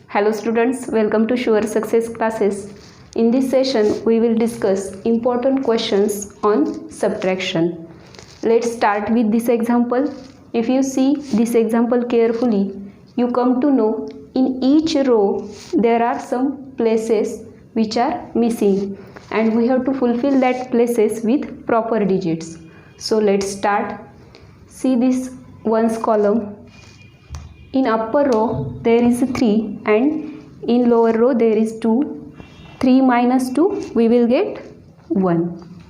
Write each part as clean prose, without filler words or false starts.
Hello students, welcome to Sure Success classes. In this session, we will discuss important questions on subtraction. Let's start with this example. If you see this example carefully, you come to know in each row there are some places which are missing and we have to fulfill that places with proper digits. So let's start. See this ones column. In upper row there is 3 and in lower row there is 2. 3 minus 2 we will get 1.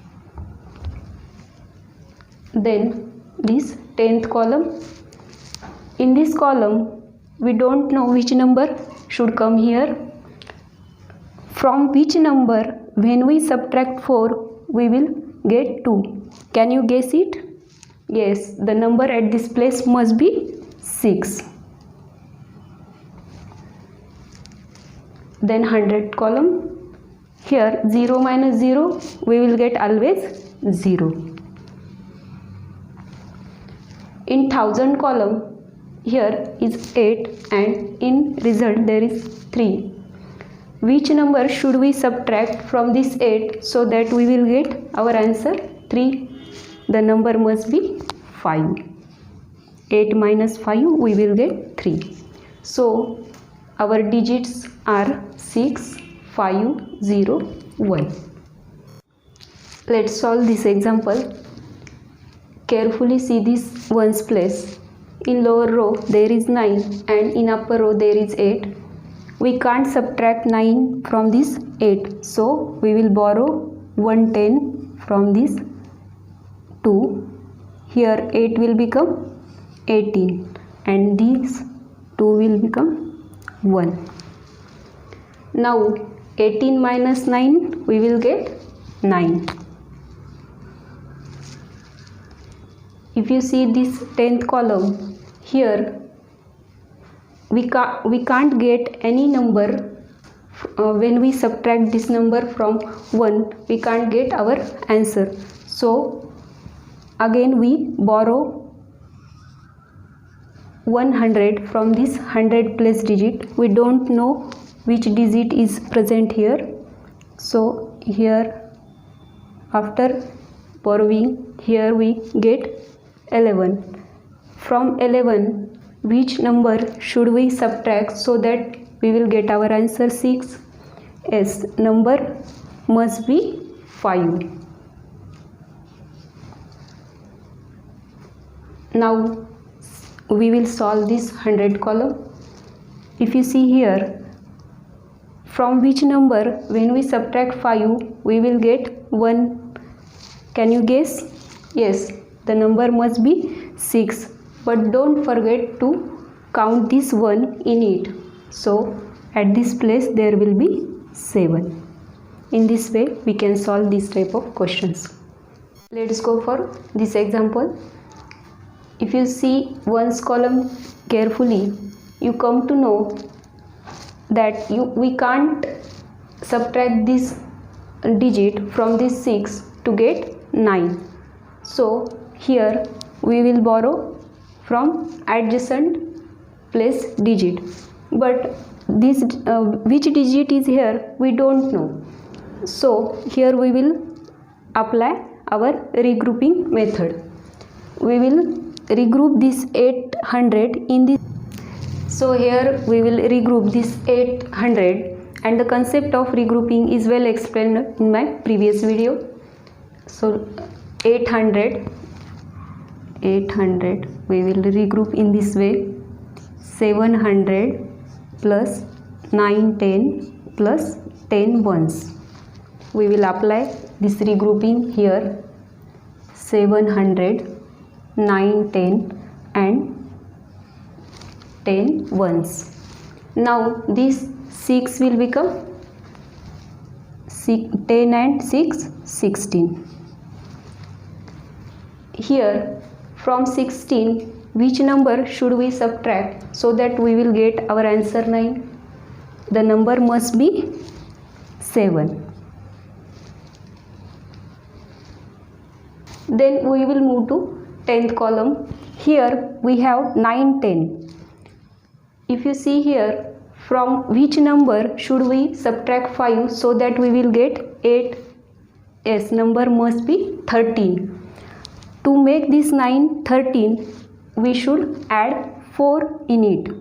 Then this 10th column. In this column we don't know which number should come here. From which number when we subtract 4 we will get 2. Can you guess it? Yes, the number at this place must be 6. Then 100th column. Here 0 minus 0 we will get always 0. In 1000 column here is 8 and in result there is 3. Which number should we subtract from this 8 so that we will get our answer 3? The number must be 5. 8 minus 5 we will get 3. So our digits are 6, 5, 0, 1. Let's solve this example. Carefully see this ones place. In lower row there is 9 and in upper row there is 8. We can't subtract 9 from this 8. So we will borrow 110 from this 2. Here 8 will become 18 and these 2 will become 1. Now 18 minus 9 we will get 9. If you see this 10th column, here we can't get any number when we subtract this number from 1, we can't get our answer. So again we borrow 100 from this 100 place digit. We don't know which digit is present here. So here after borrowing here we get 11. From 11 which number should we subtract so that we will get our answer 6? Yes, number must be 5. Now we will solve this 100 column. If you see here, from which number when we subtract 5 we will get 1. Can you guess? Yes, the number must be 6. But don't forget to count this 1 in it. So at this place there will be 7. In this way we can solve this type of questions. Let's go for this example. If you see ones column carefully, you come to know that we can't subtract this digit from this 6 to get 9. So here we will borrow from adjacent place digit. But this which digit is here we don't know. So here we will apply our regrouping method. We will regroup this 800 in this. So here we will regroup this 800 and the concept of regrouping is well explained in my previous video. So 800 we will regroup in this way. 700 plus 910 plus 10 ones. We will apply this regrouping here. 700, 910 and 10 ones. Now this 6 will become 10 and 6 16. Here from 16 which number should we subtract so that we will get our answer 9? The number must be 7. Then we will move to 10th column. Here we have 9, 10. If you see here From which number should we subtract 5 so that we will get 8? Yes, number must be 13. To make this 9 13, we should add 4 in it.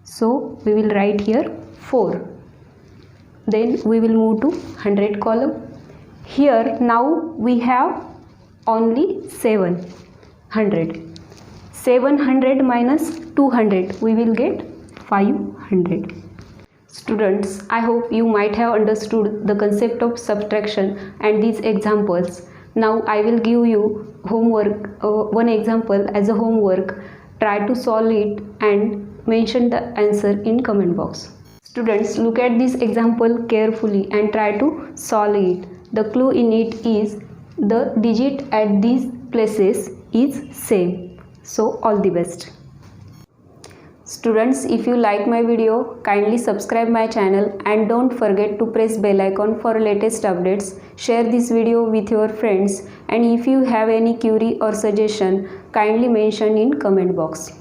So we will write here 4. Then we will move to 100 column. Here now we have only 700. 700 minus 200, we will get 500. Students, I hope you might have understood the concept of subtraction and these examples. Now I will give you homework, one example as a homework. Try to solve it and mention the answer in comment box. Students, look at this example carefully and try to solve it. The clue in it is the digit at these places is same. So all the best. Students, if you like my video, kindly subscribe my channel and don't forget to press bell icon for latest updates. Share this video with your friends, and if you have any query or suggestion, kindly mention in comment box.